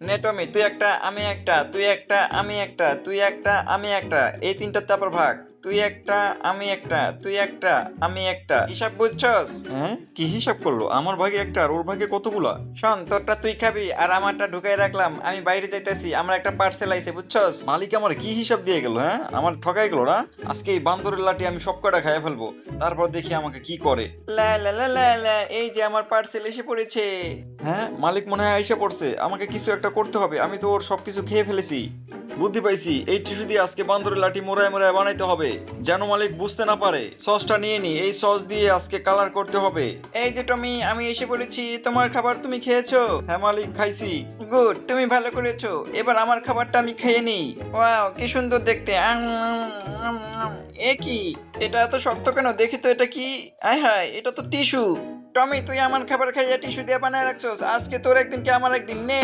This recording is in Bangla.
নে টমি, তুই একটা, আমি একটা, তুই একটা, আমি একটা, তুই একটা, আমি একটা, এই তিনটার তারপর ভাগ। তুই একটা, আমি একটা, তুই একটা, আমি একটা, হিসাব বুঝছস? হ্যাঁ, কি হিসাব করলো? আমার ভাগে একটা আর ওর ভাগে কতগুলা? শোন, তোরটা তুই খাবি আর আমারটা ঢুকাই রাখলাম, আমি বাইরে যাইতেছি, আমার একটা পার্সেল আইছে বুঝছস? মালিক আমার কি হিসাব দিয়ে গেল? হ্যাঁ, আমার ঠকাই গেল না? আজকে এই বান্দরের লাঠি আমি সব কটা খাইয়ে ফেলবো, তারপর দেখি আমাকে কি করে। লা লা লা লা লা, এই যে আমার পার্সেল এসে পড়েছে। হ্যাঁ, মালিক মনে হয় আইসা পড়ছে, আমাকে কিছু একটা করতে হবে, আমি তো ওর সবকিছু খেয়ে ফেলেছি। বুদ্ধি পাইছি, এই টিস্যু দিয়ে আজকে বান্দরের লাঠি মোড়ায় মোড়ায় বানাইতে হবে, যেন মালিক বুঝতে না পারে। সসটা নিয়ে নি, এই সস দিয়ে আজকে কালার করতে হবে। এই যে টমি, আমি এসে পড়েছি, তোমার খাবার তুমি খেয়েছো? হ্যাঁ মালিক, খাইছি। গুড, তুমি ভালো করেছো। এবার আমার খাবারটা আমি খেয়ে নিই। ওয়াও, কি সুন্দর দেখতে। এ কি? এটা এত শক্ত কেন? দেখি তো এটা কি। আয় হায়, এটা তো টিস্যু। টমি, তুই আমার খাবার খাইয়া টিস্যু দিয়ে বানায় রাখছস। আজকে তোর একদিন কি আমার একদিন, নে।